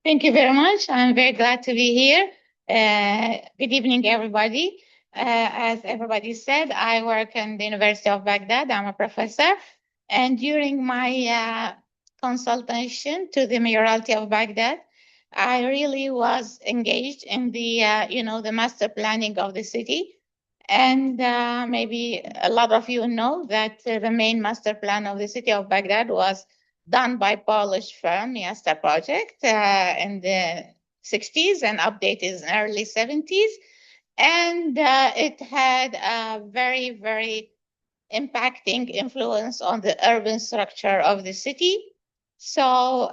Thank you very much. I'm very glad to be here. Good evening, everybody. As everybody said, I work in the University of Baghdad. I'm a professor. And during my consultation to the mayoralty of Baghdad, I really was engaged in the master planning of the city. And maybe a lot of you know that the main master plan of the city of Baghdad was done by Polish firm Miastoprojekt in the 60s and updated in early 70s. And it had a very, very impacting influence on the urban structure of the city. So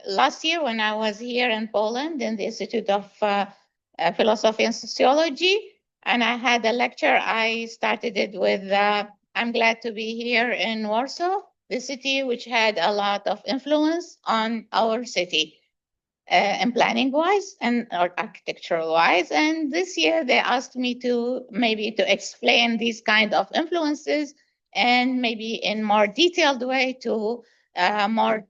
last year when I was here in Poland in the Institute of Philosophy and Sociology, and I had a lecture, I started it with I'm glad to be here in Warsaw, the city which had a lot of influence on our city and planning wise and or architectural wise. And this year they asked me to maybe to explain these kind of influences and maybe in more detailed way to more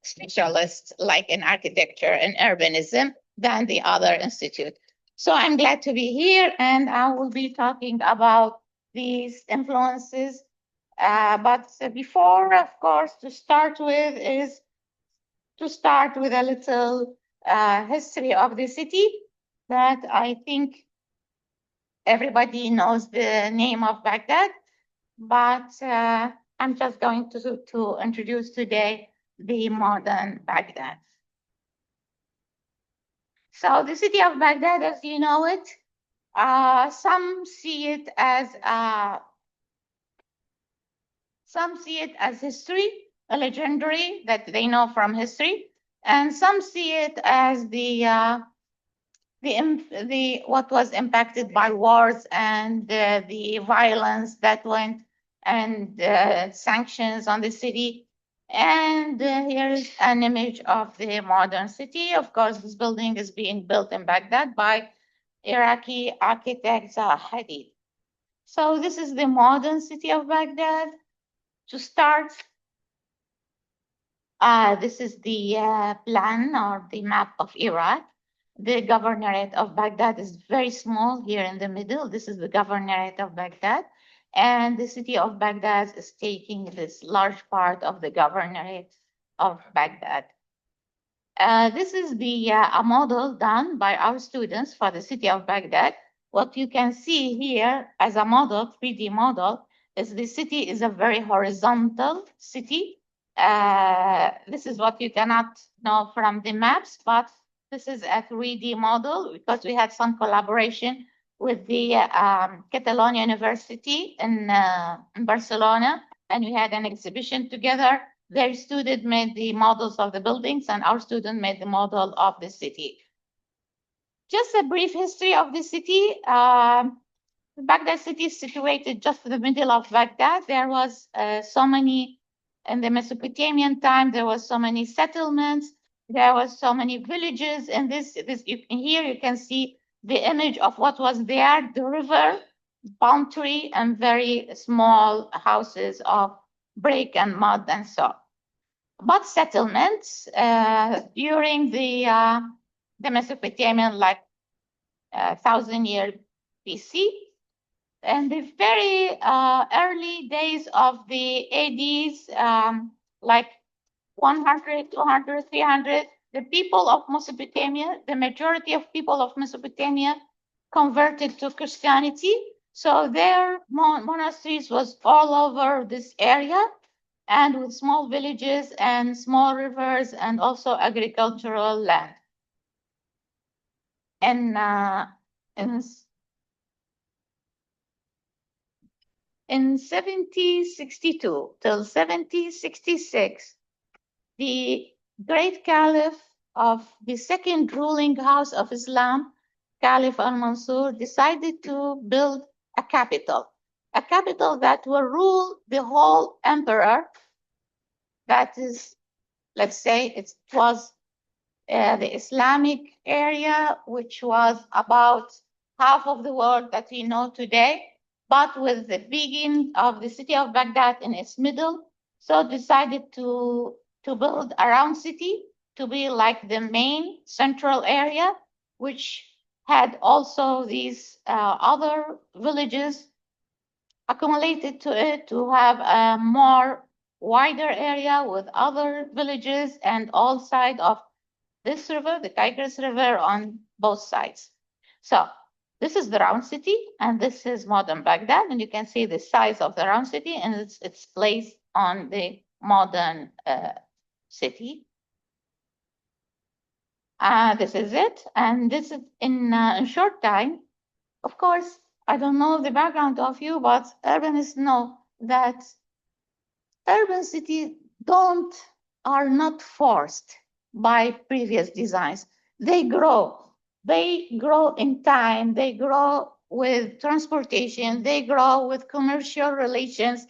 specialists like in architecture and urbanism than the other institute. So I'm glad to be here and I will be talking about these influences. But before, of course, to start with is to start with a little history of the city that I think everybody knows the name of Baghdad, but I'm just going to introduce today the modern Baghdad. So the city of Baghdad, as you know it, some see it as history, a legendary that they know from history, and some see it as the what was impacted by wars and the violence that went and sanctions on the city. And here is an image of the modern city. Of course, this building is being built in Baghdad by Iraqi architect Zaha Hadid. So this is the modern city of Baghdad. To start, this is the plan or the map of Iraq. The governorate of Baghdad is very small here in the middle. This is the governorate of Baghdad. And the city of Baghdad is taking this large part of the governorate of Baghdad. This is a model done by our students for the city of Baghdad. What you can see here as a model, 3D model, is the city is a very horizontal city. This is what you cannot know from the maps, but this is a 3D model because we had some collaboration with the Catalonia University in Barcelona, and we had an exhibition together. Their student made the models of the buildings, and our student made the model of the city. Just a brief history of the city. Baghdad city is situated just in the middle of Baghdad. There was so many, in the Mesopotamian time, there was so many settlements. There was so many villages. And here you can see the image of what was there, the river, palm tree, and very small houses of brick and mud and so. But settlements during the Mesopotamian, like 1,000-year BC, and the very early days of the ADs, like 100, 200, 300, the people of Mesopotamia, the majority of people of Mesopotamia converted to Christianity. So their monasteries was all over this area and with small villages and small rivers and also agricultural land. And in 1762 till 1766, the great caliph of the second ruling house of Islam, Caliph al-Mansur, decided to build a capital that will rule the whole emperor. That is, let's say it was the Islamic area, which was about half of the world that we know today, but with the beginning of the city of Baghdad in its middle, so decided to to build a round city to be like the main central area, which had also these other villages accumulated to it to have a more wider area with other villages and all sides of this river, the Tigris River, on both sides. So this is the round city, and this is modern Baghdad, and you can see the size of the round city and its place on the modern city. This is it, and this is in a short time. Of course, I don't know the background of you, but urbanists know that urban cities are not forced by previous designs. They grow. They grow in time. They grow with transportation. They grow with commercial relations.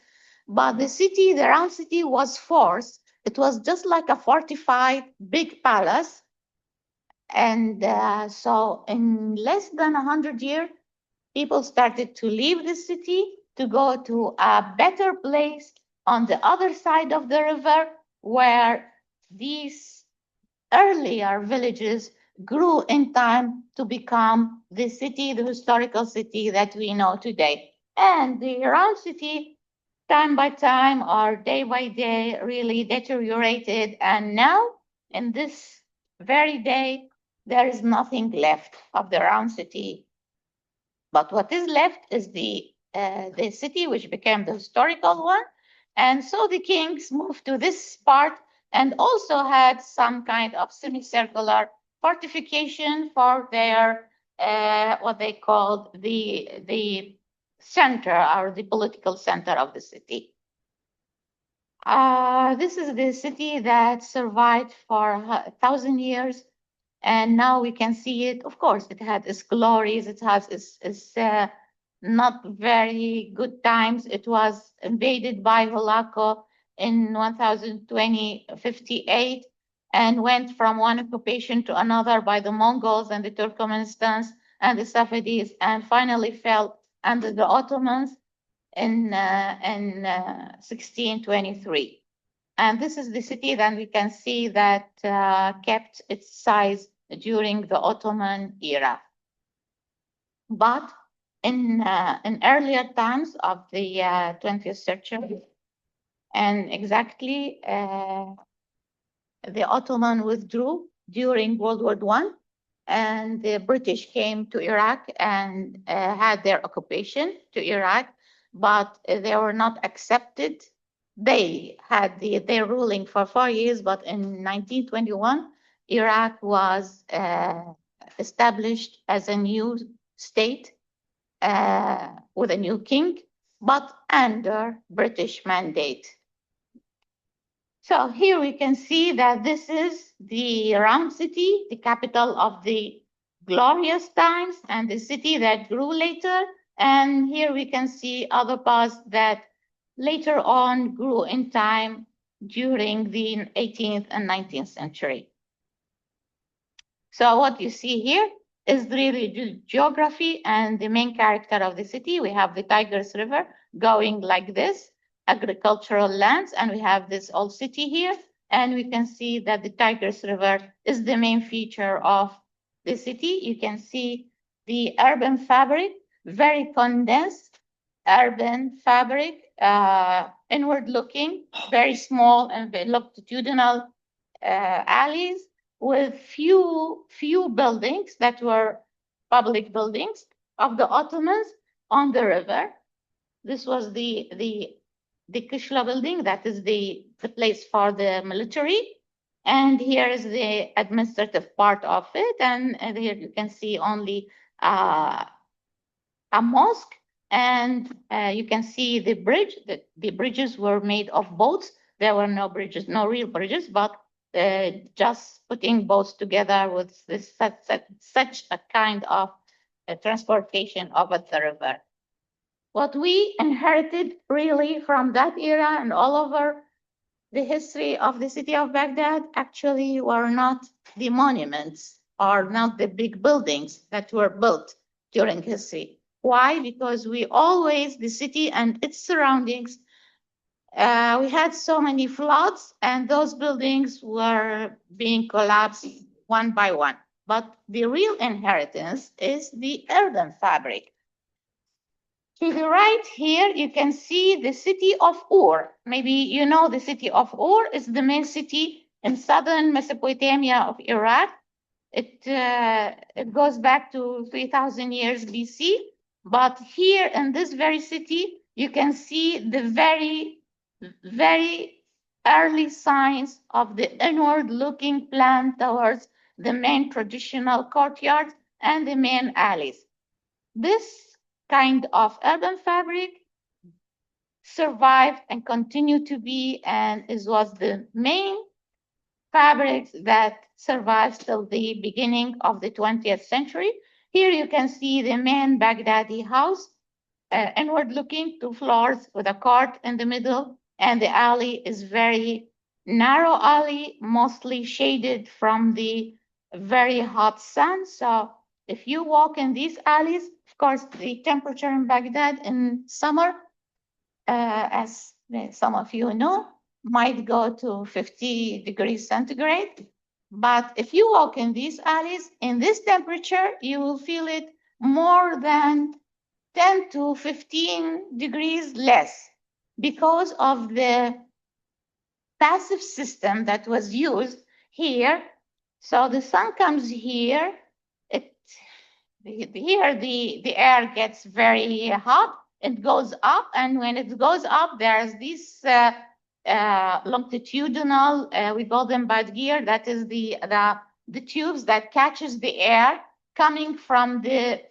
But the round city was forced. It was just like a fortified big palace. And so in less than 100 years, people started to leave the city to go to a better place on the other side of the river, where these earlier villages grew in time to become the city, the historical city that we know today. And the round city, time by time or day by day, really deteriorated. And now, in this very day, there is nothing left of the round city. But what is left is the city, which became the historical one. And so the kings moved to this part and also had some kind of semicircular fortification for their what they called the center or the political center of the city. This is the city that survived for 1,000 years, and now we can see it. Of course, it had its glories. It has its not very good times. It was invaded by Holako in 1058 and went from one occupation to another by the Mongols and the Turkmenistans and the Safavids, and finally fell under the Ottomans in 1623. And this is the city that we can see that kept its size during the Ottoman era. But in earlier times of the 20th century, and exactly the Ottoman withdrew during World War I, and the British came to Iraq and had their occupation to Iraq, but they were not accepted. They had their ruling for 4 years, but in 1921, Iraq was established as a new state with a new king, but under British mandate. So here we can see that this is the round city, the capital of the glorious times, and the city that grew later. And here we can see other parts that later on grew in time during the 18th and 19th century. So what you see here is really the geography and the main character of the city. We have the Tigris River going like this, agricultural lands, and we have this old city here. And we can see that the Tigris River is the main feature of the city. You can see the urban fabric, very condensed urban fabric, inward looking, very small and very longitudinal alleys with few buildings that were public buildings of the Ottomans on the river. This was the Kishla building, that is the place for the military. And here is the administrative part of it. And here you can see only a mosque. And you can see the bridge. The bridges were made of boats. There were no bridges, no real bridges, but just putting boats together with this, such a kind of transportation over the river. What we inherited really from that era and all over the history of the city of Baghdad actually were not the monuments or not the big buildings that were built during history. Why? Because the city and its surroundings We had so many floods, and those buildings were being collapsed one by one. But the real inheritance is the urban fabric. To the right here, you can see the city of Ur. Maybe you know the city of Ur is the main city in southern Mesopotamia of Iraq. It goes back to 3,000 years BC. But here in this very city, you can see the very, very early signs of the inward-looking plan towards the main traditional courtyard and the main alleys. This kind of urban fabric survived and continued to be, and it was the main fabrics that survived till the beginning of the 20th century. Here you can see the main Baghdadi house, inward looking, 2 floors with a court in the middle, and the alley is very narrow alley, mostly shaded from the very hot sun. So if you walk in these alleys, of course, the temperature in Baghdad in summer, as some of you know, might go to 50 degrees centigrade. But if you walk in these alleys, in this temperature, you will feel it more than 10 to 15 degrees less because of the passive system that was used here. So the sun comes here, here the air gets very hot, it goes up, and when it goes up, there's this longitudinal, we call them bad gear, that is the tubes that catches the air coming from the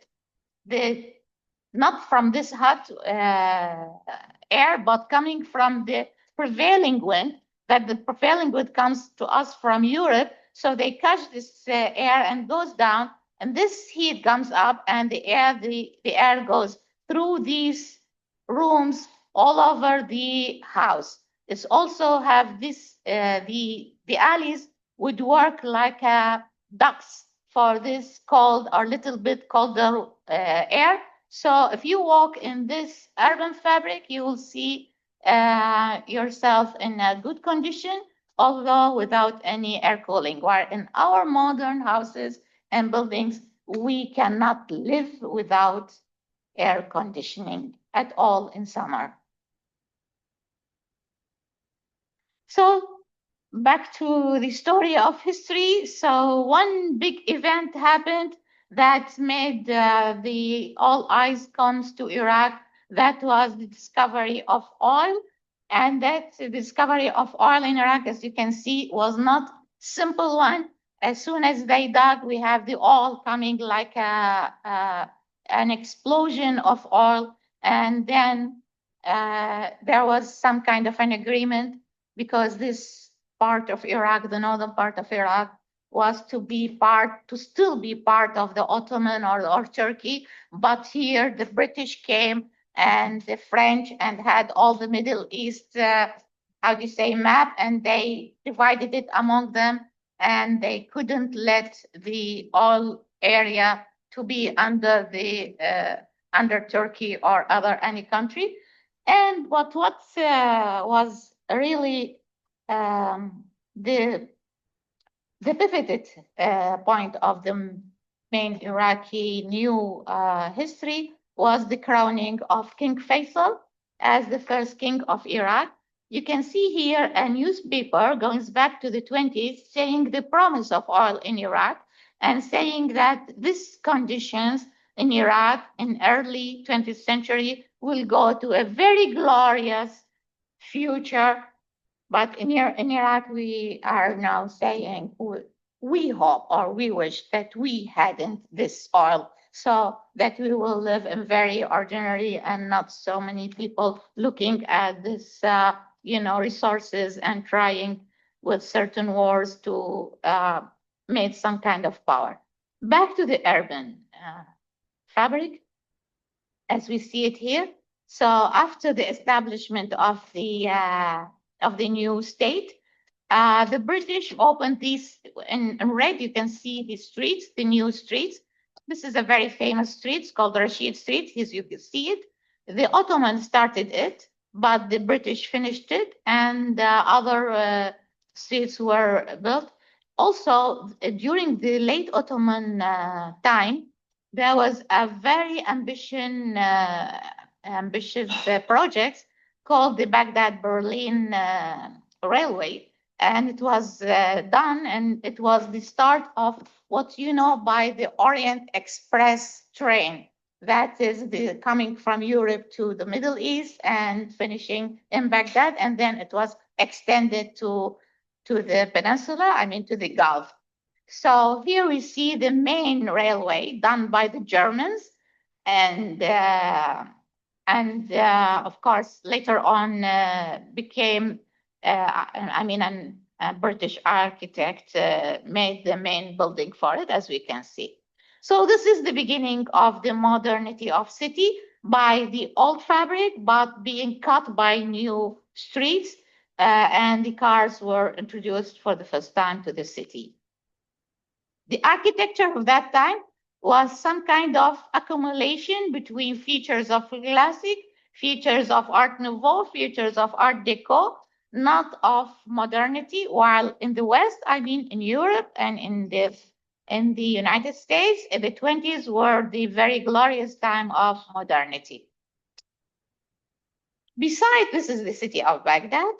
not from this hot air, but coming from the prevailing wind, that the prevailing wind comes to us from Europe. So they catch this air and goes down, and this heat comes up, and the air goes through these rooms all over the house. It's also have this, the alleys would work like ducts for this cold or little bit colder air. So if you walk in this urban fabric, you will see yourself in a good condition, although without any air cooling. While in our modern houses and buildings, we cannot live without air conditioning at all in summer. So back to the story of history. So one big event happened that made all eyes comes to Iraq. That was the discovery of oil. And that discovery of oil in Iraq, as you can see, was not simple one. As soon as they dug, we have the oil coming like an explosion of oil. And then there was some kind of an agreement, because this part of Iraq, the northern part of Iraq, was to still be part of the Ottoman or Turkey. But here the British came and the French and had all the Middle East, map, and they divided it among them, and they couldn't let the oil area to be under Turkey or any country. And what was really the pivoted point of the main Iraqi new history was the crowning of King Faisal as the first king of Iraq. You can see here a newspaper going back to the 20s saying the promise of oil in Iraq, and saying that these conditions in Iraq in early 20th century will go to a very glorious future. But in Iraq, we are now saying we hope or we wish that we hadn't this oil, so that we will live in very ordinary and not so many people looking at this, resources and trying with certain wars to make some kind of power. Back to the urban fabric, as we see it here. So after the establishment of the new state, the British opened these, in red you can see the streets, the new streets. This is a very famous street, it's called Rashid Street, as you can see it. The Ottomans started it, but the British finished it, and other streets were built. Also, during the late Ottoman time, there was a very ambitious project called the Baghdad-Berlin Railway, and it was done, and it was the start of what you know by the Orient Express train. That is coming from Europe to the Middle East and finishing in Baghdad, and then it was extended to the peninsula, I mean to the Gulf. So here we see the main railway done by the Germans, and of course later on became, a British architect made the main building for it, as we can see. So this is the beginning of the modernity of city by the old fabric, but being cut by new streets, and the cars were introduced for the first time to the city. The architecture of that time was some kind of accumulation between features of classic, features of Art Nouveau, features of Art Deco, not of modernity, while in the West, I mean in Europe and in the United States, in the 20s were the very glorious time of modernity. Besides, this is the city of Baghdad,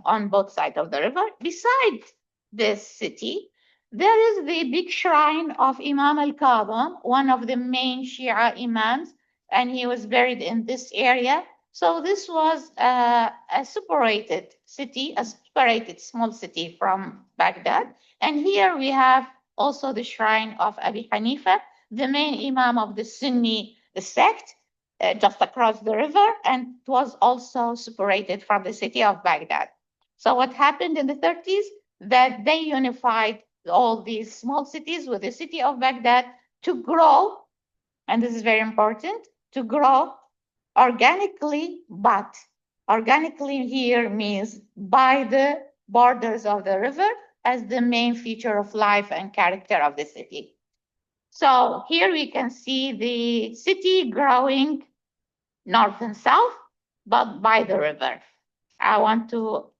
on both sides of the river. Beside this city, there is the big shrine of Imam al-Kadhim, one of the main Shia imams, and he was buried in this area. So this was a separated city, a separated small city from Baghdad. And here we have also the shrine of Abi Hanifa, the main imam of the Sunni sect, just across the river, and it was also separated from the city of Baghdad. So what happened in the 30s, that they unified all these small cities with the city of Baghdad to grow, and this is very important, to grow organically, but organically here means by the borders of the river as the main feature of life and character of the city. So here we can see the city growing north and south, but by the river. I want to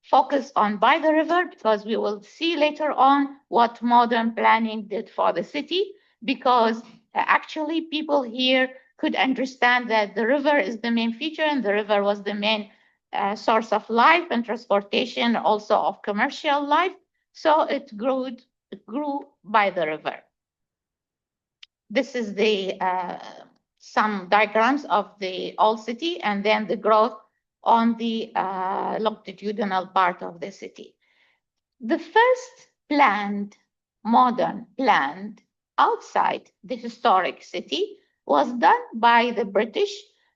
focus on by the river because we will see later on what modern planning did for the city, because actually people here could understand that the river is the main feature and the river was the main source of life and transportation, also of commercial life. So it grew by the river. This is the some diagrams of the old city and then the growth on the longitudinal part of the city. The first modern planned outside the historic city was done by the British,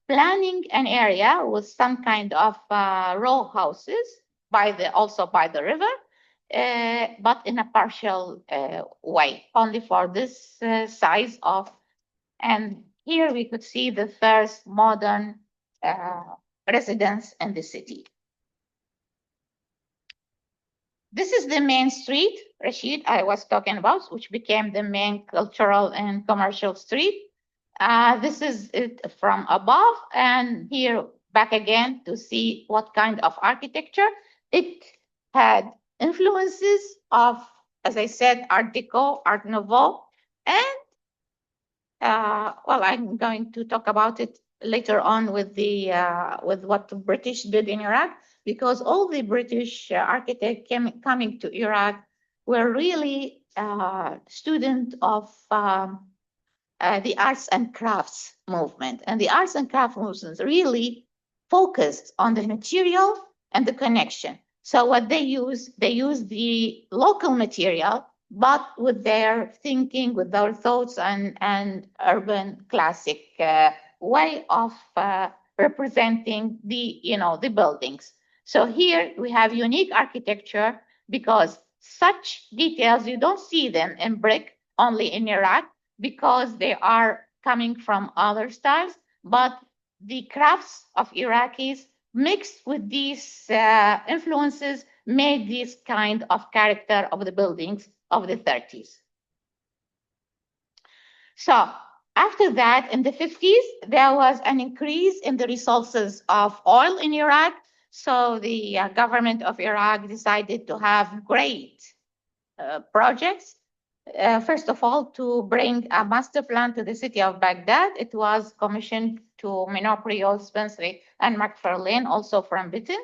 planning an area with some kind of row houses also by the river, but in a partial way, only for this size of, and here we could see the first modern residence in the city. This is the main street, Rashid, I was talking about, which became the main cultural and commercial street. This is it from above, and here back again to see what kind of architecture. It had influences of, as I said, Art Deco, Art Nouveau, and well, I'm going to talk about it later on with what the British did in Iraq, because all the British architects coming to Iraq were really students of the arts and crafts movement. And the arts and crafts movement really focused on the material and the connection. So what they use the local material, but with their thinking, with their thoughts and urban classic way of representing the buildings. So here we have unique architecture because such details, you don't see them in brick only in Iraq because they are coming from other styles, but the crafts of Iraqis mixed with these influences made this kind of character of the buildings of the 30s. So After that, in the 50s, there was an increase in the resources of oil in Iraq. So the government of Iraq decided to have great projects. First of all, to bring a master plan to the city of Baghdad. It was commissioned to Minopriol, Spencer, and McFarlane, also from Britain.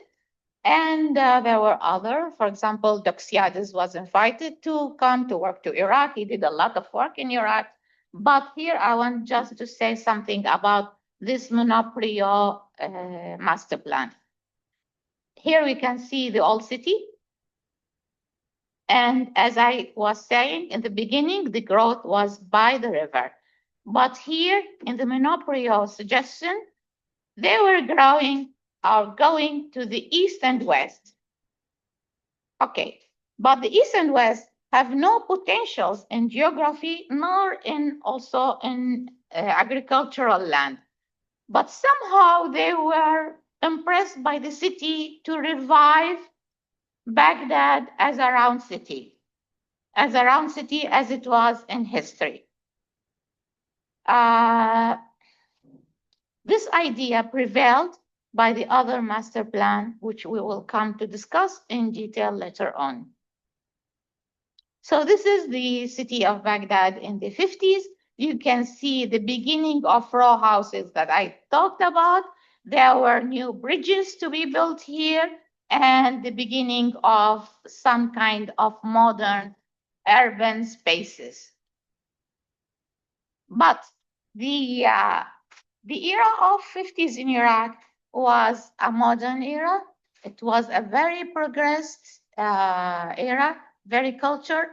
And there were other, for example, Doxiadis was invited to come to work to Iraq. He did a lot of work in Iraq. But here I want just to say something about this Minopriol master plan. Here we can see the old city. And as I was saying in the beginning, the growth was by the river. But here in the Minopriol suggestion, they were growing or going to the east and west. Okay, but the east and west have no potentials in geography nor in also in agricultural land. But somehow they were impressed by the city to revive Baghdad as a round city as it was in history. This idea prevailed by the other master plan, which we will come to discuss in detail later on. So this is the city of Baghdad in the 50s. You can see the beginning of row houses that I talked about. There were new bridges to be built here and the beginning of some kind of modern urban spaces. But the era of 50s in Iraq was a modern era. It was a very progressed era, very cultured.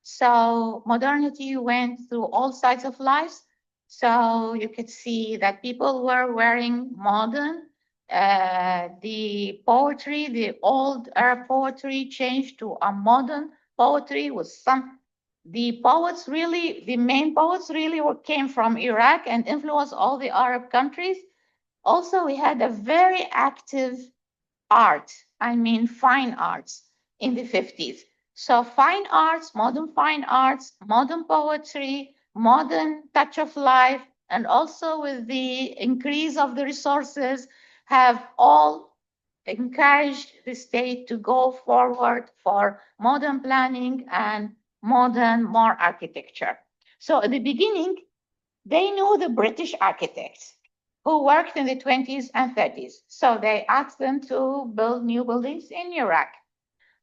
So modernity went through all sides of life. So you could see that people were wearing modern. The poetry, the old Arab poetry changed to a modern poetry with some, the poets really, the main poets really came from Iraq and influenced all the Arab countries. Also, we had a very active art, I mean fine arts in the 50s. So fine arts, modern poetry, modern touch of life, and also with the increase of the resources have all encouraged the state to go forward for modern planning and modern, more architecture. So at the beginning, they knew the British architects who worked in the 20s and 30s. So they asked them to build new buildings in Iraq.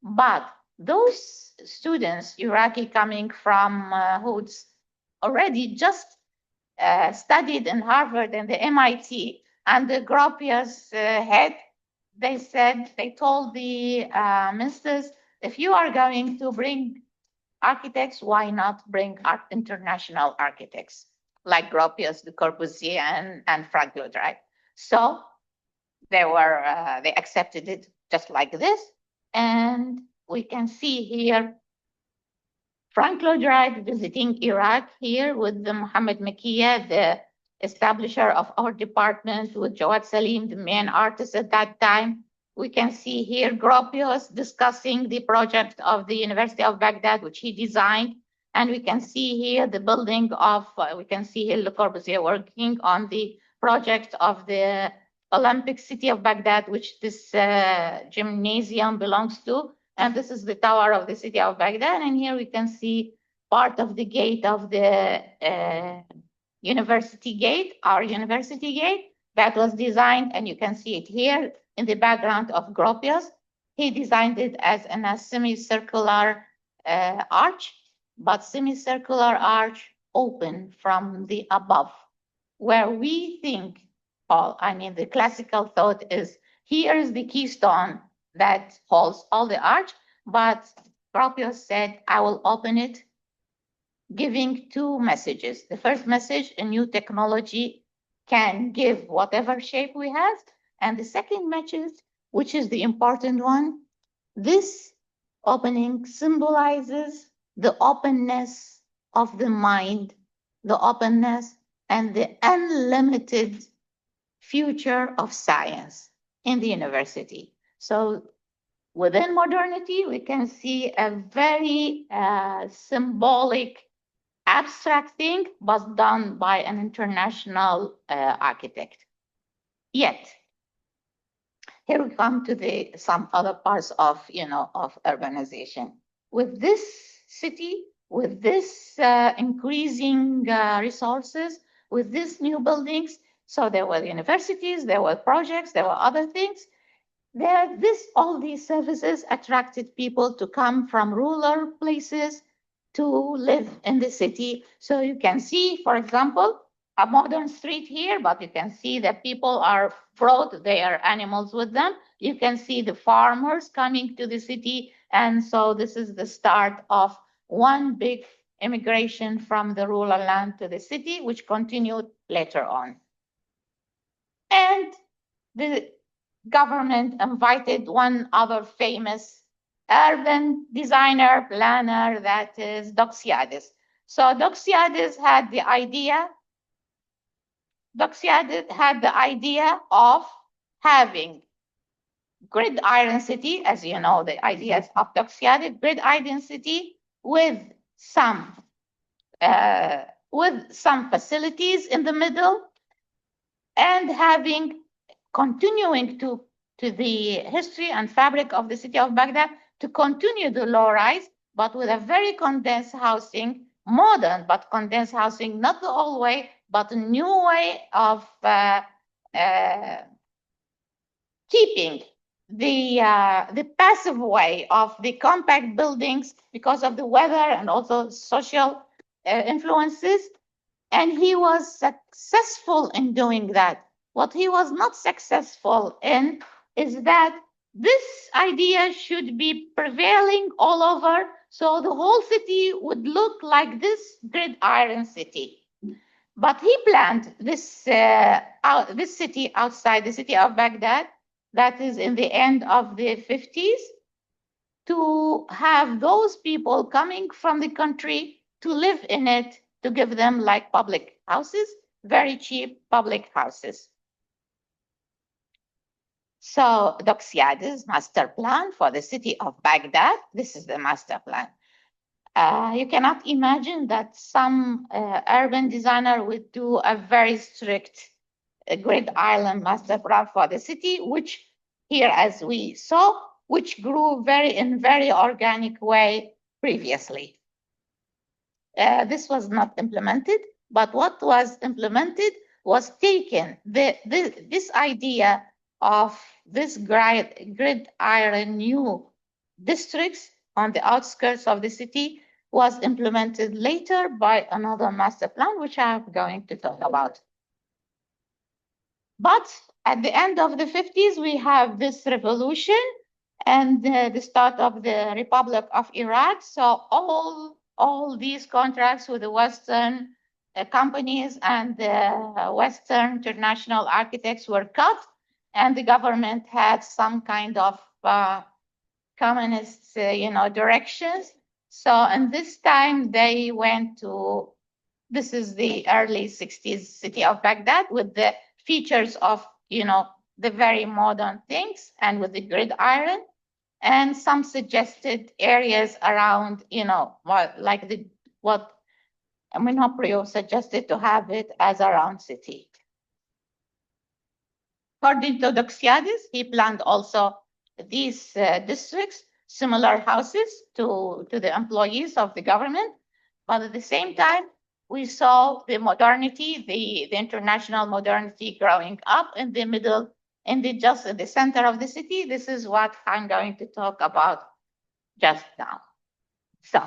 But those students, Iraqi coming from who's already just studied in Harvard and the MIT, and the Gropius head, they told the ministers, if you are going to bring architects, why not bring international architects like Gropius, Le Corbusier, and Frank Lloyd Wright? So they accepted it just like this, and we can see here Frank Lloyd Wright visiting Iraq here with the Mohammed Makiya, the establisher of our department, with Jawad Salim, the main artist at that time. We can see here Gropius discussing the project of the University of Baghdad, which he designed. And we can see here the building of, we can see here Le Corbusier working on the project of the Olympic city of Baghdad, which this gymnasium belongs to. And this is the tower of the city of Baghdad. And here we can see part of the gate of the university gate, our university gate, that was designed. And you can see it here in the background of Gropius. He designed it as a semicircular arch, but semicircular arch open from the above, where we think, the classical thought is, here is the keystone that holds all the arch, but Gropius said, I will open it, giving two messages. The first message, a new technology can give whatever shape we have. And the second message, which is the important one, this opening symbolizes the openness of the mind, the openness and the unlimited future of science in the university. So within modernity, we can see a very symbolic abstract thing, but done by an international architect. Yet, here we come to some other parts of urbanization. With this city, with this increasing resources, with these new buildings, so there were universities, there were projects, there were other things. All these services attracted people to come from rural places to live in the city. So you can see, for example, a modern street here, but you can see that people are brought their animals with them. You can see the farmers coming to the city. And so this is the start of one big immigration from the rural land to the city, which continued later on. And the government invited one other famous urban designer, planner, that is Doxiadis. So Doxiadis had the idea of having gridiron city, as you know, the ideas of Doxiadis, gridiron city with some facilities in the middle, and continuing to the history and fabric of the city of Baghdad, to continue the low-rise, but with a very condensed housing, modern but condensed housing, not the old way, but a new way of keeping the passive way of the compact buildings because of the weather and also social influences. And he was successful in doing that. What he was not successful in is that this idea should be prevailing all over, so the whole city would look like this gridiron city. But he planned this city outside the city of Baghdad, that is in the end of the 50s, to have those people coming from the country to live in it, to give them like public houses, very cheap public houses. So Doxiadis' master plan for the city of Baghdad, this is the master plan. You cannot imagine that some urban designer would do a very strict grid island master plan for the city, which here, as we saw, which grew in very organic way previously. This was not implemented, but what was implemented was taken this idea of this gridiron new districts on the outskirts of the city was implemented later by another master plan, which I'm going to talk about. But at the end of the 50s, we have this revolution and the start of the Republic of Iraq. So all these contracts with the Western companies and the Western international architects were cut, and the government had some kind of communist, directions. So in this time, they went to, this is the early 60s city of Baghdad with the features of, the very modern things and with the gridiron, and some suggested areas around, like what Miastoprojekt suggested to have it as around city. According to Doxiadis, he planned also these districts, similar houses to the employees of the government, but at the same time, we saw the modernity, the international modernity growing up in the middle, just in the center of the city. This is what I'm going to talk about just now. So,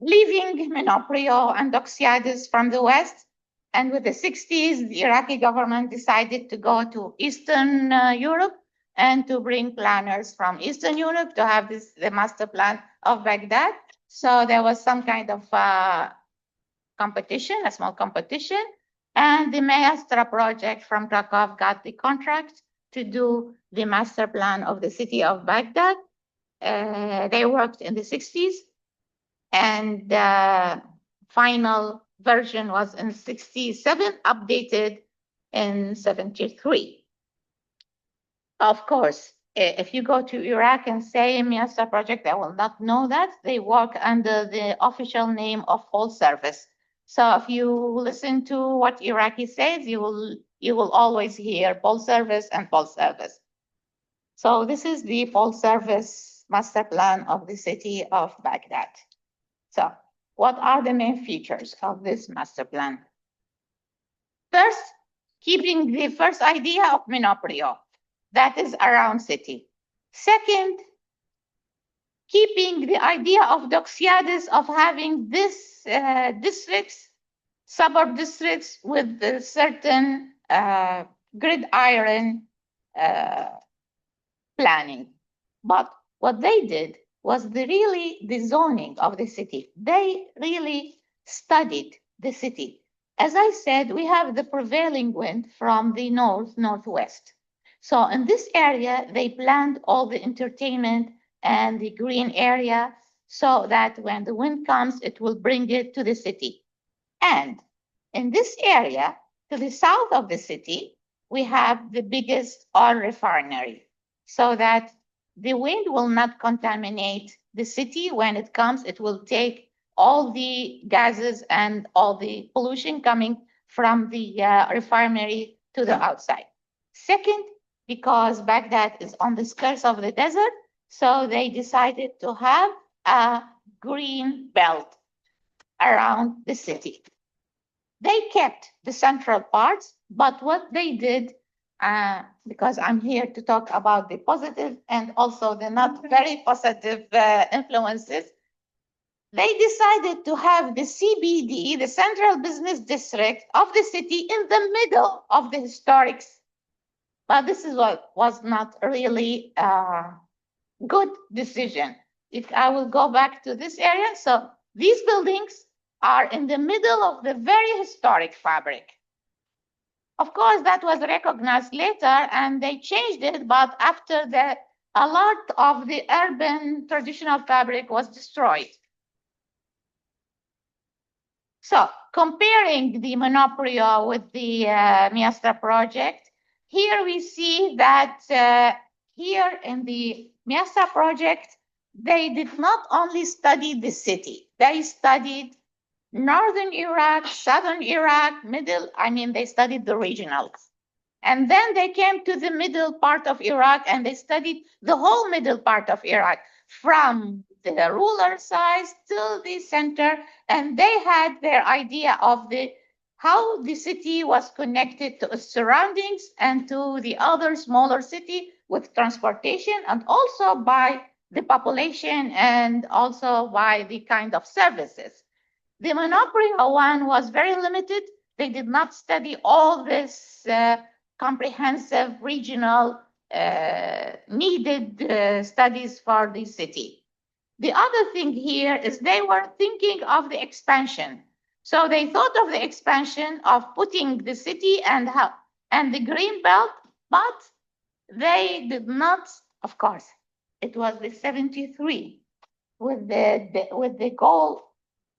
leaving Miastoprojekt and Doxiadis from the West, and with the 60s, the Iraqi government decided to go to Eastern Europe and to bring planners from Eastern Europe to have the master plan of Baghdad. So there was some kind of competition, a small competition, and the Miastoprojekt from Kraków got the contract to do the master plan of the city of Baghdad. They worked in the 60s, and the final version was in 67, updated in 73. Of course, if you go to Iraq and say Miastoprojekt, they will not know that. They work under the official name of full service. So if you listen to what Iraqi says, you will always hear full service and full service. So this is the full service master plan of the city of Baghdad. So what are the main features of this master plan? First, keeping the first idea of Minoprio, that is around city. Second, keeping the idea of Doxiadis of having this districts, suburb districts with a certain gridiron planning. But what they did was the zoning of the city. They really studied the city. As I said, we have the prevailing wind from the northwest. So in this area, they planned all the entertainment and the green area so that when the wind comes, it will bring it to the city. And in this area, to the south of the city, we have the biggest oil refinery so that the wind will not contaminate the city. When it comes, it will take all the gases and all the pollution coming from the refinery to the outside. Second, because Baghdad is on the skirts of the desert, so they decided to have a green belt around the city. They kept the central parts, but what they did, because I'm here to talk about the positive and also the not very positive influences, they decided to have the CBD, the Central Business District of the city, in the middle of the historics. But this is what was not really a good decision. If I will go back to this area, so these buildings are in the middle of the very historic fabric. Of course, that was recognized later and they changed it, but after that, a lot of the urban traditional fabric was destroyed. So comparing the Minoprio with the Miastoprojekt, here we see that here in the Miastoprojekt, they did not only study the city, they studied northern Iraq, southern Iraq, they studied the regionals. And then they came to the middle part of Iraq and they studied the whole middle part of Iraq from the ruler side till the center. And they had their idea of how the city was connected to its surroundings and to the other smaller city with transportation and also by the population and also by the kind of services. The Minoprio one was very limited. They did not study all this comprehensive regional needed studies for the city. The other thing here is they were thinking of the expansion. So they thought of the expansion of putting the city and the green belt, but they did not, of course, it was the 73 with the goal,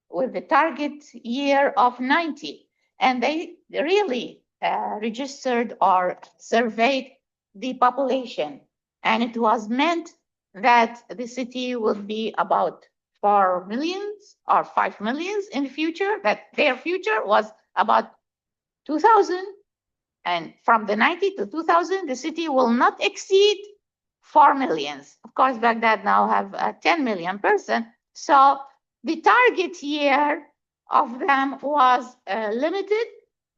with the target year of 90. And they really registered or surveyed the population. And it was meant that the city would be about 4 millions or 5 millions in the future, that their future was about 2000. And from the 90 to 2000, the city will not exceed 4 millions. Of course, Baghdad now have 10 million person. So the target year of them was limited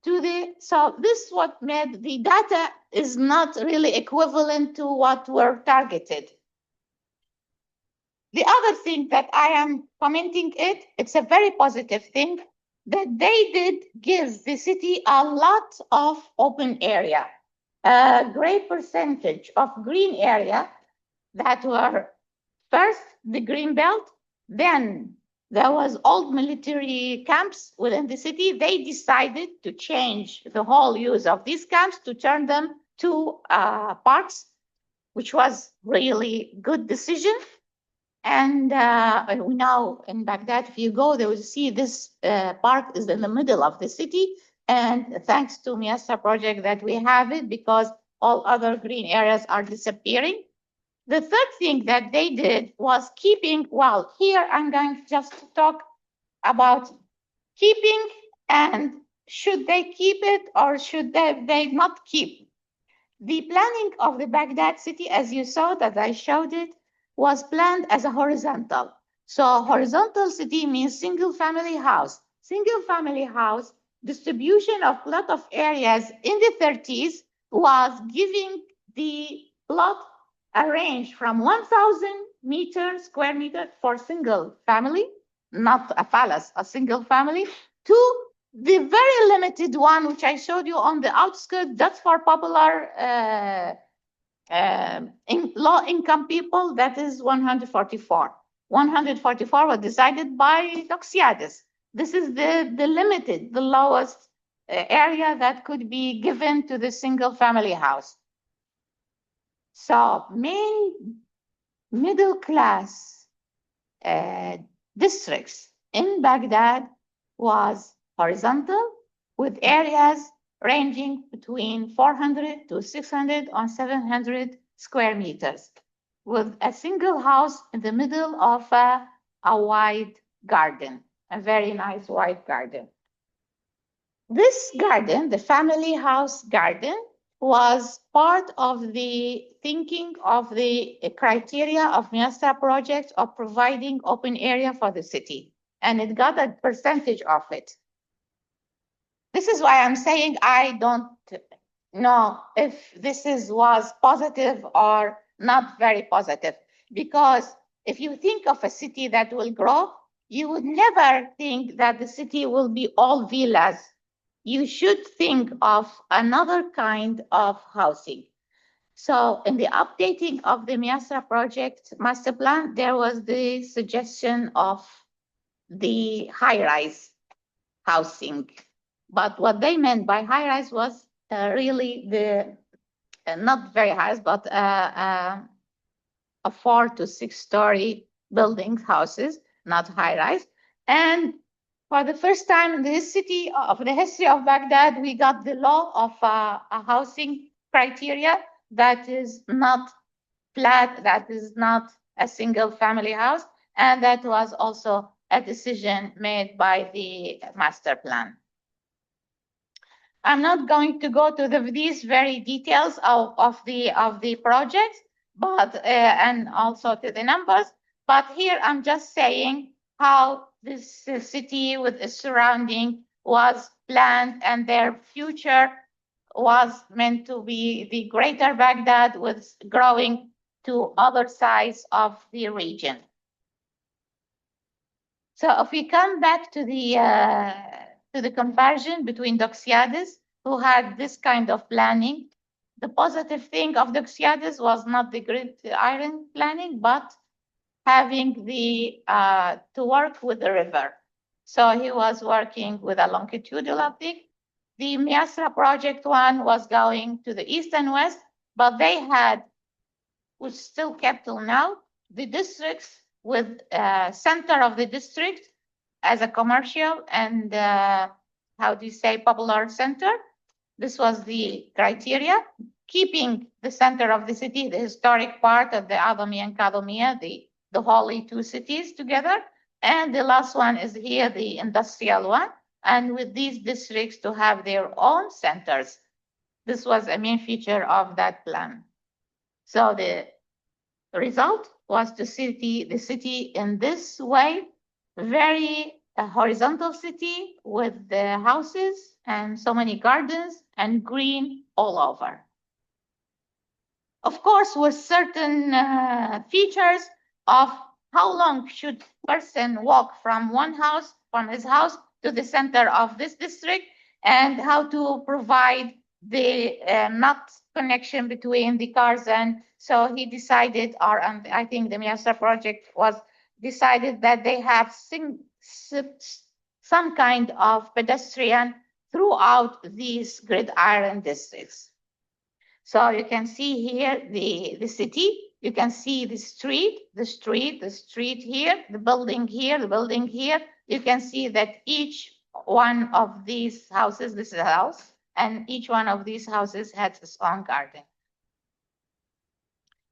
to so this what made the data is not really equivalent to what were targeted. The other thing that I am commenting it's a very positive thing that they did give the city a lot of open area, a great percentage of green area that were first the green belt, then there was old military camps within the city. They decided to change the whole use of these camps to turn them to parks, which was really good decision. And now in Baghdad, if you go, they will see this park is in the middle of the city. And thanks to Miastoprojekt that we have it because all other green areas are disappearing. The third thing that they did was keeping, well, here I'm going just to talk about keeping and should they keep it or should they not keep. The planning of the Baghdad city, as you saw that I showed it, was planned as a horizontal. So horizontal city means single family house. Single family house distribution of plot of areas in the 30s was giving the plot a range from 1,000 square meter for single family, not a palace, a single family, to the very limited one, which I showed you on the outskirts, that's for popular low income people, that is 144. 144 was decided by Doxiadis. This is the limited, the lowest area that could be given to the single family house. So main middle class districts in Baghdad was horizontal with areas ranging between 400 to 600 or 700 square meters with a single house in the middle of a wide garden, a very nice wide garden. This garden, the family house garden, was part of the thinking of the criteria of Miastoprojekt of providing open area for the city, and it got a percentage of it. This is why I'm saying I don't know if this was positive or not very positive, because if you think of a city that will grow, you would never think that the city will be all villas. You should think of another kind of housing. So in the updating of the Miastoprojekt master plan, there was the suggestion of the high-rise housing. But what they meant by high-rise was really the, not very high, but a 4 to 6 story building houses, not high-rise. And for the first time in the history of Baghdad, we got the law of a housing criteria that is not flat, that is not a single family house, and that was also a decision made by the master plan. I'm not going to go to these very details of the project, but and also to the numbers. But here I'm just saying how this city with its surrounding was planned, and their future was meant to be the greater Baghdad, with growing to other sides of the region. So if we come back to the comparison between Doxiadis, who had this kind of planning, the positive thing of Doxiadis was not the grid iron planning, but having the to work with the river. So he was working with a longitudinal thing. The Miastoprojekt one was going to the east and west, but they had, which still kept till now, the districts with center of the district as a commercial and how do you say, popular center. This was the criteria, keeping the center of the city, the historic part of the Adami and Kadamia, the holy two cities together. And the last one is here, the industrial one. And with these districts to have their own centers. This was a main feature of that plan. So the result was the city in this way, very horizontal city with the houses and so many gardens and green all over. Of course, with certain features of how long should person walk from his house to the center of this district, and how to provide the not connection between the cars. And so he decided, or I think the Miastoprojekt was decided that they have some kind of pedestrian throughout these grid iron districts. So you can see here the city, you can see the street here, the building here, the building here. You can see that each one of these houses, this is a house, and each one of these houses has its own garden.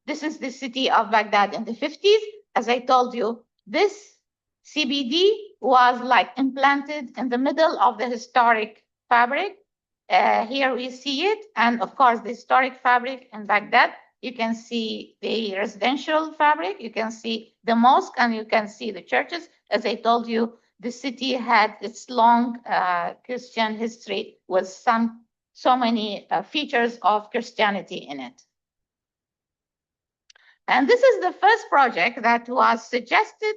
This is the city of Baghdad in the 50s. As I told you, this CBD was like implanted in the middle of the historic fabric. Here we see it. And of course, the historic fabric in Baghdad, you can see the residential fabric, you can see the mosque, and you can see the churches. As I told you, the city had its long Christian history with so many features of Christianity in it. And this is the first project that was suggested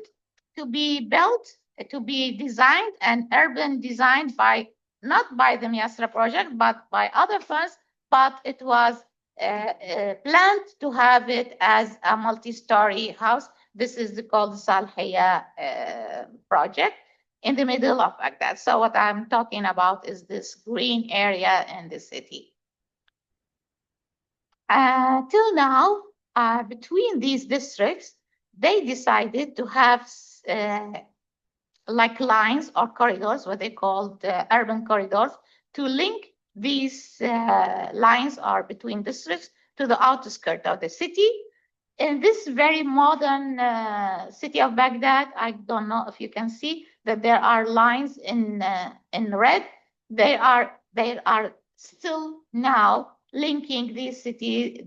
to be built, to be designed and urban designed by, not by the Miastoprojekt, but by other firms, but it was planned to have it as a multi-story house. This is called Salhiya project in the middle of Baghdad. So what I'm talking about is this green area in the city. Till now, between these districts, they decided to have like lines or corridors, what they call urban corridors, to link these lines or between districts to the outskirts of the city. In this very modern city of Baghdad, I don't know if you can see that there are lines in red. They are still now linking the city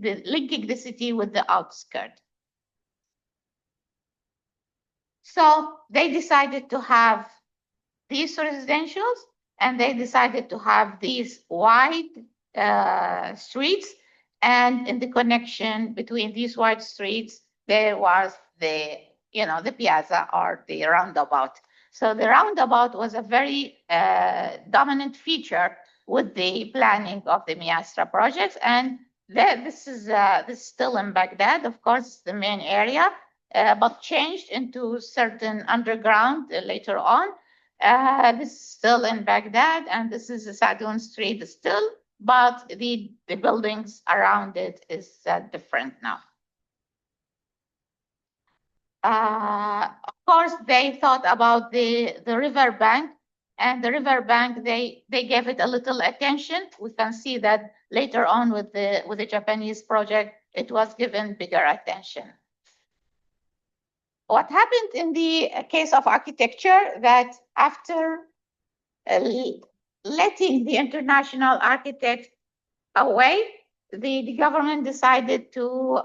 with the outskirts. So they decided to have these residentials, and they decided to have these wide streets. And in the connection between these wide streets, there was the piazza or the roundabout. So the roundabout was a very dominant feature with the planning of the Miastoprojekt. And this is still in Baghdad, of course, the main area, but changed into certain underground later on. This is still in Baghdad, and this is the Sadoun Street still, but the buildings around it is different now. Of course, they thought about the river bank, and the river bank, they gave it a little attention. We can see that later on with the Japanese project, it was given bigger attention. What happened in the case of architecture, that after letting the international architects away, the government decided to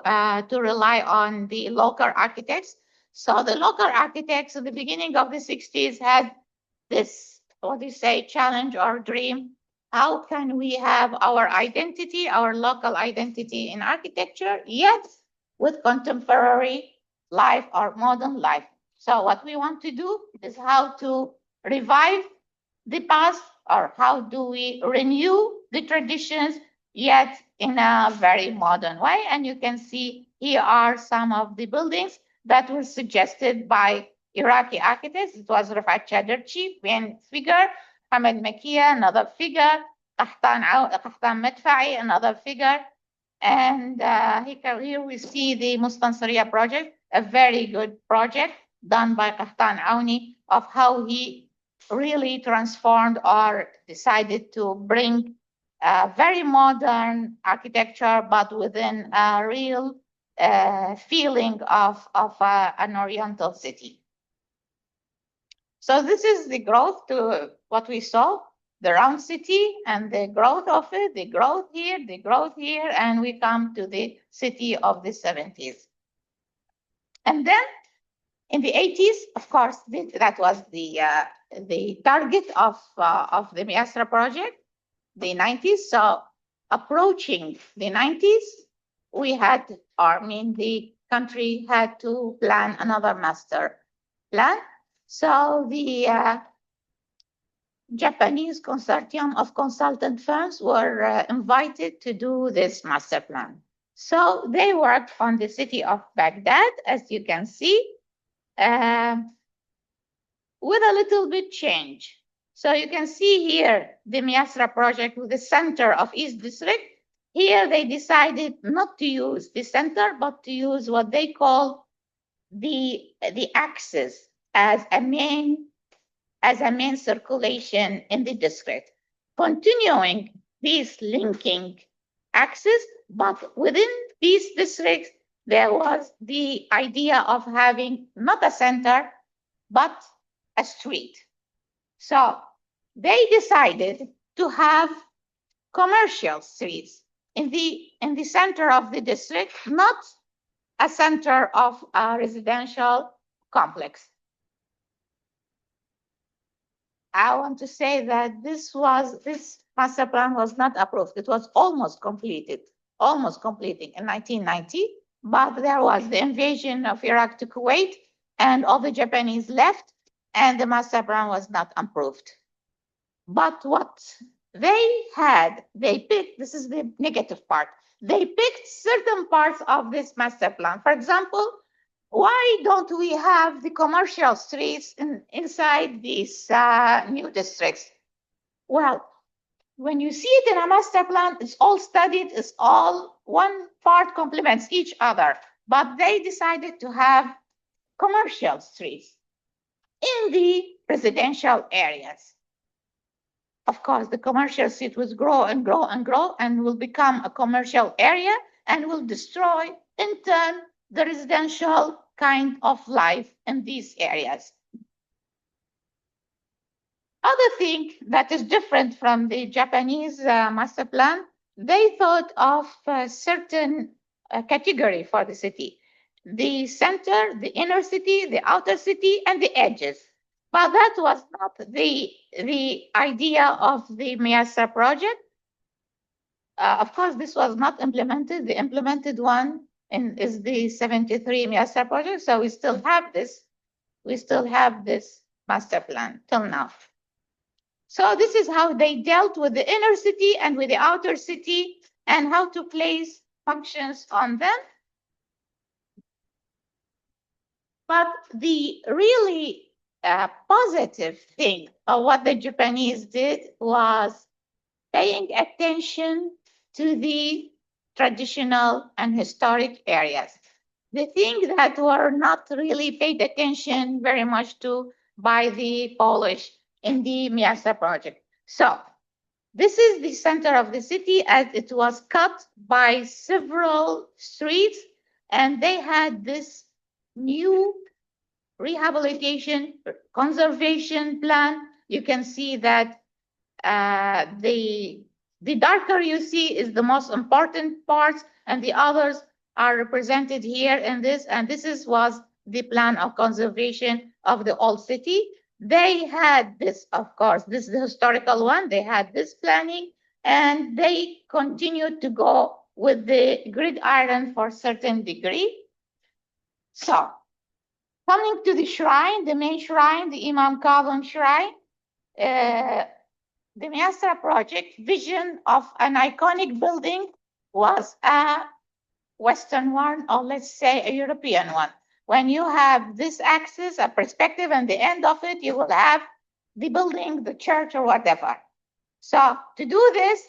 rely on the local architects. So the local architects at the beginning of the 60s had this, challenge or dream. How can we have our identity, our local identity in architecture, yet with contemporary life or modern life? So what we want to do is how to revive the past, or how do we renew the traditions, yet in a very modern way. And you can see here are some of the buildings that were suggested by Iraqi architects. It was Rafat Chaderchi, main figure, Hamad Makia, another figure, Qahtan Madfa'i, another figure. And here we see the Mustansariya project, a very good project done by Qahtan Aouni, of how he really transformed or decided to bring very modern architecture, but within a real feeling of an Oriental city. So this is the growth to what we saw, the round city and the growth of it, the growth here, and we come to the city of the 70s. And then in the 80s, of course, that was the target of the Miastoprojekt, the 90s. So approaching the 90s, the country had to plan another master plan. So the Japanese consortium of consultant firms were invited to do this master plan. So they worked on the city of Baghdad, as you can see, with a little bit change. So you can see here the Miastoprojekt with the center of East District. Here they decided not to use the center, but to use what they call the axis as a main circulation in the district, continuing these linking axes, but within these districts there was the idea of having not a center, but a street. So they decided to have commercial streets in the center of the district, not a center of a residential complex. I want to say that this master plan was not approved. It was almost completing in 1990, but there was the invasion of Iraq to Kuwait, and all the Japanese left, and the master plan was not approved. But what they picked, this is the negative part, they picked certain parts of this master plan. For example, why don't we have the commercial streets inside these new districts? Well, when you see it in a master plan, it's all studied, it's all one part complements each other. But they decided to have commercial streets in the residential areas. Of course, the commercial street will grow and grow and grow and will become a commercial area and will destroy, in turn, the residential kind of life in these areas. Other thing that is different from the Japanese master plan, they thought of a certain category for the city. The center, the inner city, the outer city, and the edges. But that was not the idea of the Miastoprojekt. Of course, this was not implemented. The implemented one is the 73 Miastoprojekt. So we still have this. We still have this master plan till now. So this is how they dealt with the inner city and with the outer city and how to place functions on them. But the really positive thing of what the Japanese did was paying attention to the traditional and historic areas. The things that were not really paid attention very much to by the Polish in the Miastoprojekt. So this is the center of the city as it was cut by several streets, and they had this new rehabilitation conservation plan. You can see that the darker you see is the most important parts, and the others are represented here in this. And this was the plan of conservation of the old city. They had this, of course, this is the historical one. They had this planning, and they continued to go with the gridiron for a certain degree. So, coming to the shrine, the main shrine, the Imam Kazım shrine, the Miastoprojekt vision of an iconic building was a Western one, or let's say a European one. When you have this axis, a perspective, and the end of it, you will have the building, the church, or whatever. So to do this,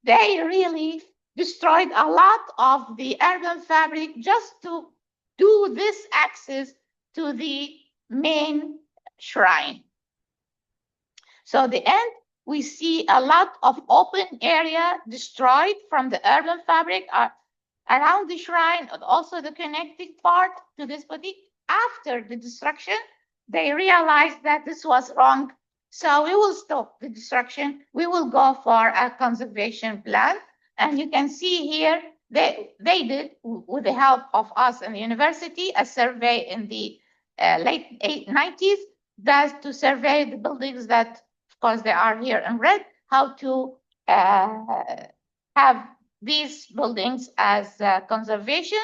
they really destroyed a lot of the urban fabric just to do this axis to the main shrine. So the end, we see a lot of open area destroyed from the urban fabric around the shrine, and also the connecting part to this body. After the destruction, they realized that this was wrong. So we will stop the destruction. We will go for a conservation plan. And you can see here, they did, with the help of us and the university, a survey in the late 90s, that's to survey the buildings that, of course, they are here in red, how to have these buildings as conservation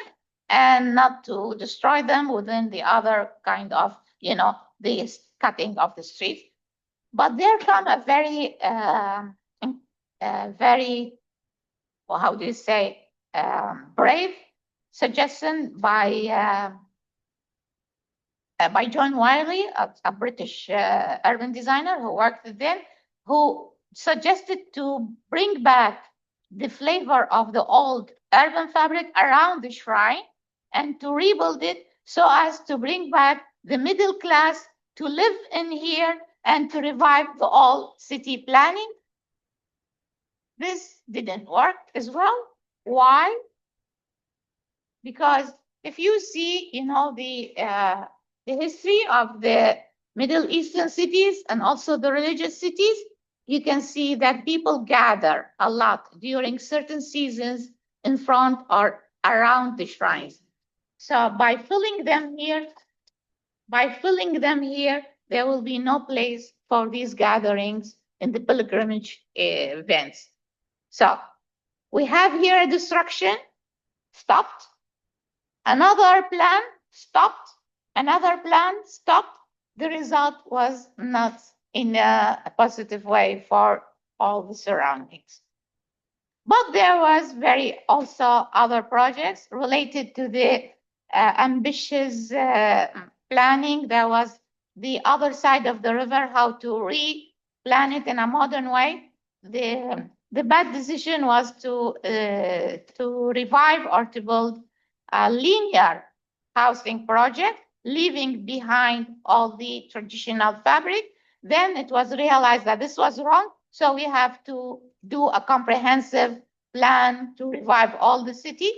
and not to destroy them within the other kind of, the cutting of the streets. But there come a very, well, how do you say, brave suggestion by John Wiley, a British urban designer who worked then, who suggested to bring back the flavor of the old urban fabric around the shrine and to rebuild it so as to bring back the middle class to live in here and to revive the old city planning. This didn't work as well. Why? Because if you see, the history of the Middle Eastern cities and also the religious cities, you can see that people gather a lot during certain seasons in front or around the shrines. So by filling them here, there will be no place for these gatherings in the pilgrimage events. So we have here a destruction, stopped. Another plan, stopped. Another plan, stopped. The result was not in a positive way for all the surroundings. But there was also other projects related to the ambitious planning. There was the other side of the river, how to re-plan it in a modern way. The bad decision was to revive or to build a linear housing project, leaving behind all the traditional fabric. Then it was realized that this was wrong, so we have to do a comprehensive plan to revive all the city.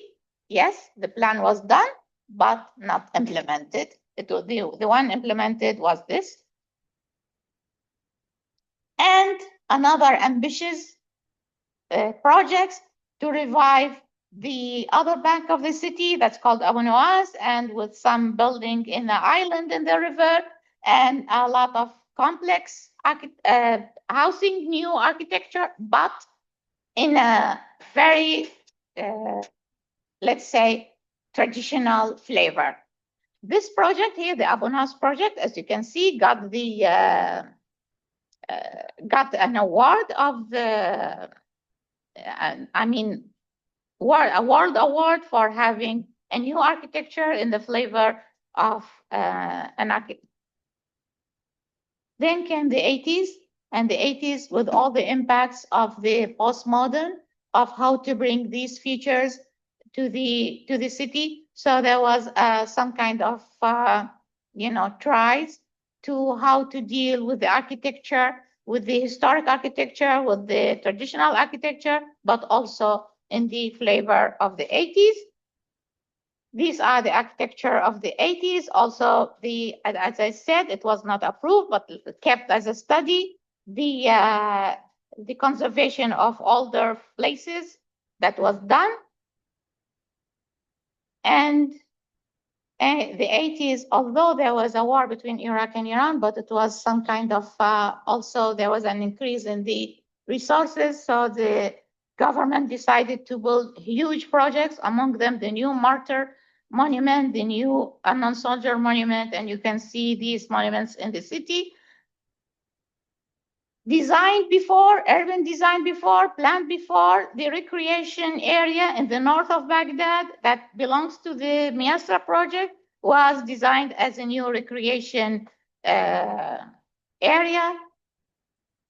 Yes, the plan was done, but not implemented. The one implemented was this. And another ambitious projects to revive the other bank of the city that's called Abu Nuwas, and with some building in the island in the river, and a lot of complex housing, new architecture, but in a very, let's say, traditional flavor. This project here, the Abu Nuwas project, as you can see, got an award of the, a world award for having a new architecture in the flavor of an architect. Then came the 80s, and the 80s with all the impacts of the postmodern, of how to bring these features to the city. So there was some kind of tries to how to deal with the architecture, with the historic architecture, with the traditional architecture, but also in the flavor of the 80s. These are the architecture of the 80s. Also, as I said, it was not approved, but kept as a study. The conservation of older places that was done. And the 80s, although there was a war between Iraq and Iran, but it was some kind of, also there was an increase in the resources. So the government decided to build huge projects, among them the new martyr monument, the new unknown soldier monument, and you can see these monuments in the city. Designed before, urban design before, planned before, the recreation area in the north of Baghdad that belongs to the Miastoprojekt was designed as a new recreation area.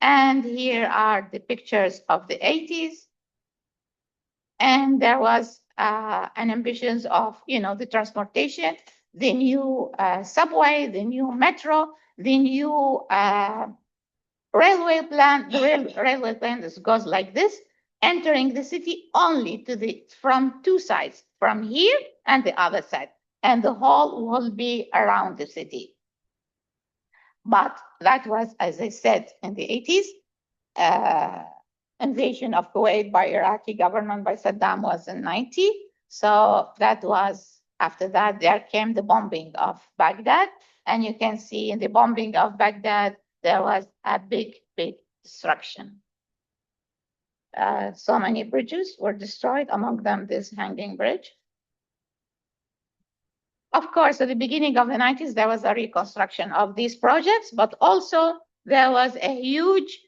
And here are the pictures of the 80s. And there was an ambitions of, the transportation, the new subway, the new metro, the new railway plan. The railway plan goes like this, entering the city only from two sides, from here and the other side, and the whole will be around the city. But that was, as I said, in the 80s. Invasion of Kuwait by Iraqi government by Saddam was in 90. So that was, after that, there came the bombing of Baghdad. And you can see in the bombing of Baghdad, there was a big, big destruction. So many bridges were destroyed, among them this hanging bridge. Of course, at the beginning of the 90s, there was a reconstruction of these projects, but also there was a huge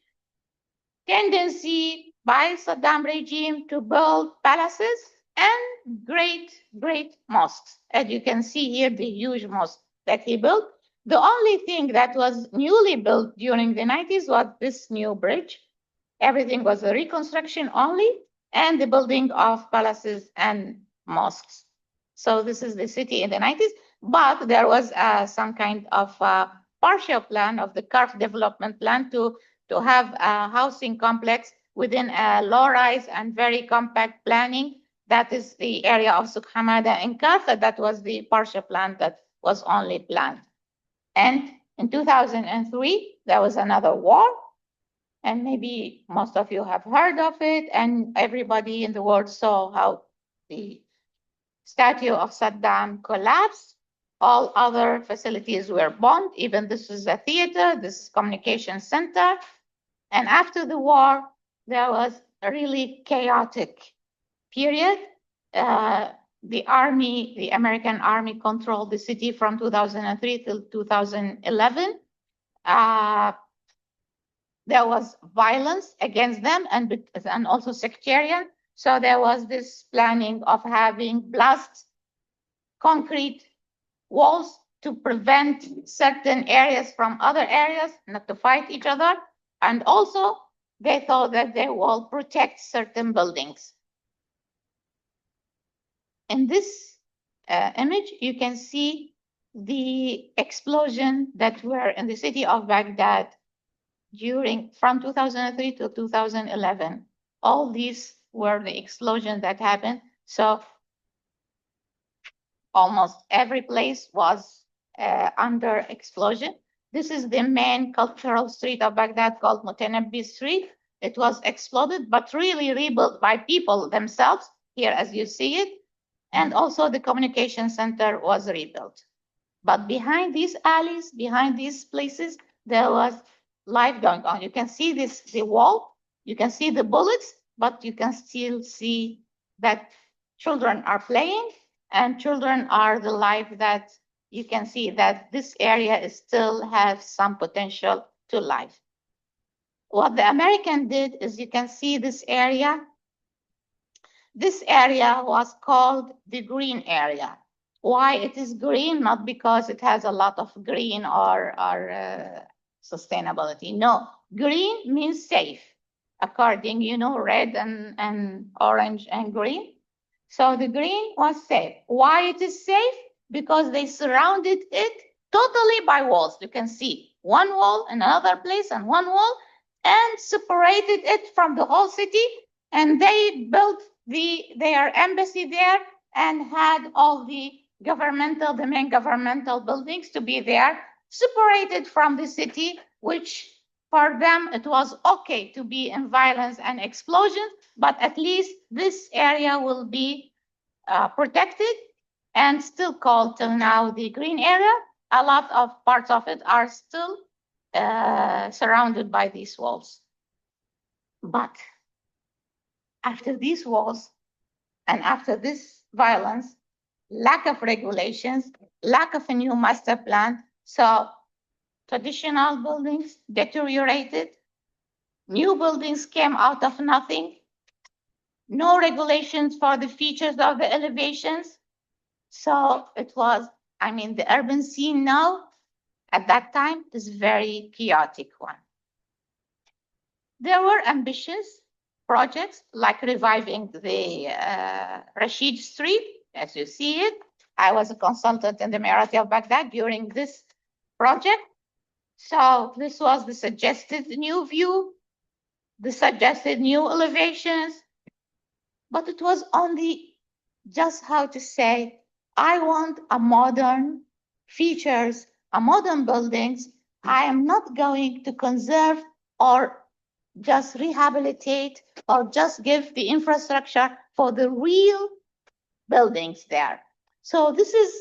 tendency by Saddam regime to build palaces and great, great mosques. As you can see here, the huge mosque that he built. The only thing that was newly built during the 90s was this new bridge. Everything was a reconstruction only, and the building of palaces and mosques. So this is the city in the 90s, but there was some kind of partial plan of the Karf development plan to have a housing complex within a low-rise and very compact planning That is the area of Suk Hamada and Kartha. That was the partial plan that was only planned. And in 2003, there was another war. And maybe most of you have heard of it. And everybody in the world saw how the statue of Saddam collapsed. All other facilities were bombed. Even this is a theater, this communication center. And after the war, there was a really chaotic period. The army, the American army controlled the city from 2003 till 2011. There was violence against them and also sectarian. So there was this planning of having blast concrete walls to prevent certain areas from other areas, not to fight each other. And also they thought that they will protect certain buildings. In this image, you can see the explosion that were in the city of Baghdad from 2003 to 2011. All these were the explosions that happened. So almost every place was under explosion. This is the main cultural street of Baghdad called Mutanabbi Street. It was exploded, but really rebuilt by people themselves, here as you see it. And also the communication center was rebuilt. But behind these alleys, behind these places, there was life going on. You can see the wall, you can see the bullets, but you can still see that children are playing, and children are the life that you can see that this area still has some potential to life. What the American did is you can see this area. This area was called the green area. Why it is green? Not because it has a lot of green or sustainability. No, green means safe, according, red and orange and green. So the green was safe. Why it is safe? Because they surrounded it totally by walls. You can see one wall in another place and one wall, and separated it from the whole city. And they built their embassy there and had all the main governmental buildings to be there, separated from the city, which for them it was okay to be in violence and explosions, but at least this area will be protected and still called till now the green area. A lot of parts of it are still surrounded by these walls. But after these walls and after this violence, lack of regulations, lack of a new master plan, so traditional buildings deteriorated, new buildings came out of nothing, no regulations for the features of the elevations. So it was, the urban scene now at that time is very chaotic one. There were ambitious projects like reviving the Rashid Street, as you see it. I was a consultant in the Emirati of Baghdad during this project. So this was the suggested new view, the suggested new elevations, but it was only just how to say, I want a modern features, a modern buildings. I am not going to conserve or just rehabilitate or just give the infrastructure for the real buildings there. So this is,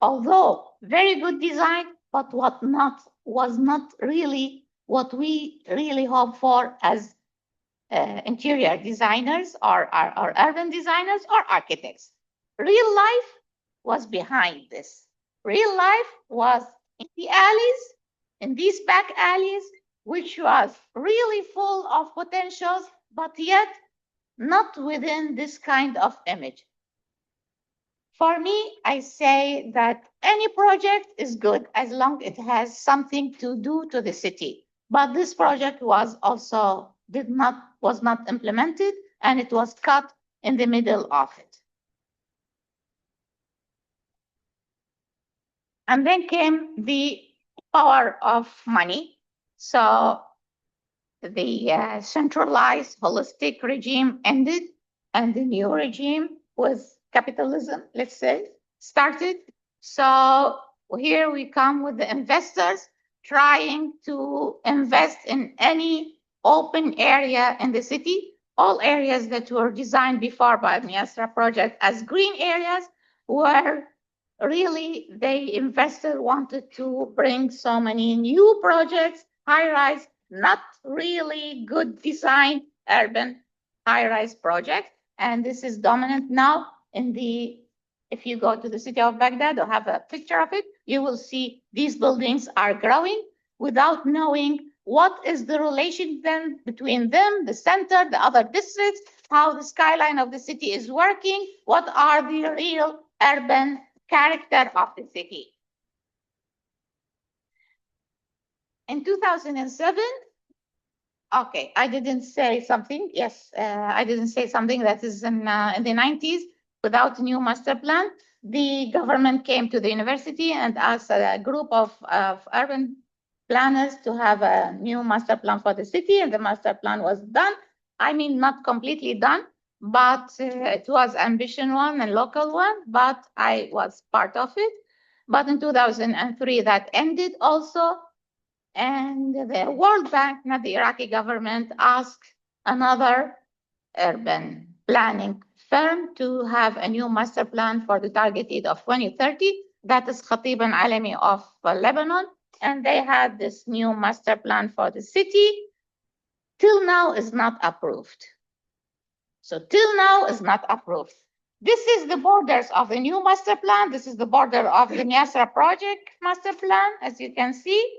although very good design, but was not really what we really hope for as interior designers or urban designers or architects. Real life was behind this. Real life was in the alleys, in these back alleys, which was really full of potentials, but yet not within this kind of image. For me, I say that any project is good as long as it has something to do to the city. But this project was not implemented, and it was cut in the middle of it. And then came the power of money. So the centralized holistic regime ended, and the new regime with capitalism, let's say, started. So here we come with the investors trying to invest in any open area in the city. All areas that were designed before by Miastoprojekt as green areas were really, the investor wanted to bring so many new projects, high-rise, not really good design urban high-rise projects. And this is dominant now in the, if you go to the city of Baghdad or have a picture of it, you will see these buildings are growing without knowing what is the relation then between them, the center, the other districts, how the skyline of the city is working, what are the real urban character of the city. In 2007, okay, I didn't say something. Yes, I didn't say something that is in the 90s. Without a new master plan, the government came to the university and asked a group of urban planners to have a new master plan for the city, and the master plan was done. I mean, not completely done, but it was ambition one and local one, but I was part of it. But in 2003, that ended also. And the World Bank, not the Iraqi government, asked another urban planning firm to have a new master plan for the targeted of 2030. That is Khatib and Alami of Lebanon. And they had this new master plan for the city. Till now is not approved. So till now is not approved. This is the borders of the new master plan. This is the border of the Miastoprojekt master plan, as you can see.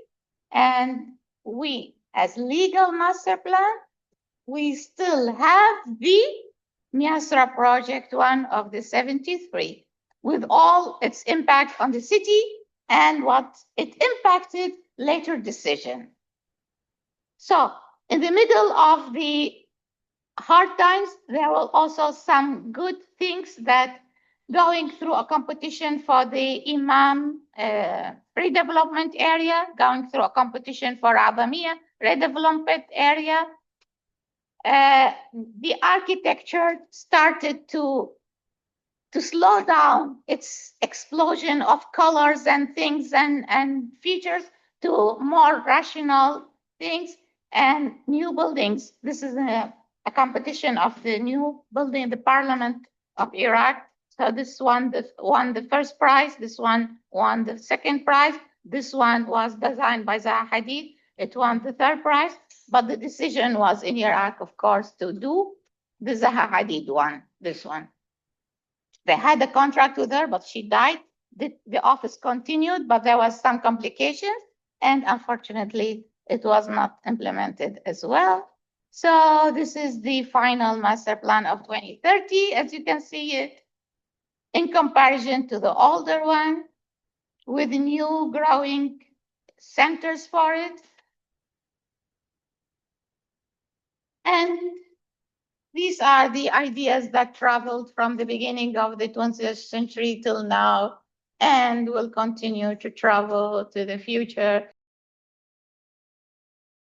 And we, as legal master plan, we still have the Miastoprojekt one of the 73, with all its impact on the city and what it impacted later decision. So in the middle of the hard times, there were also some good things that going through a competition for the Imam redevelopment area, going through a competition for Abamiya redevelopment area, the architecture started to slow down its explosion of colors and things and features to more rational things and new buildings. This is a competition of the new building, the Parliament of Iraq. So this one won the first prize. This one won the second prize. This one was designed by Zaha Hadid. It won the third prize. But the decision was in Iraq, of course, to do the Zaha Hadid one, this one. They had a contract with her, but she died. The office continued, but there was some complications. And unfortunately, it was not implemented as well. So this is the final master plan of 2030, as you can see it, in comparison to the older one, with new growing centers for it. And these are the ideas that traveled from the beginning of the 20th century till now and will continue to travel to the future.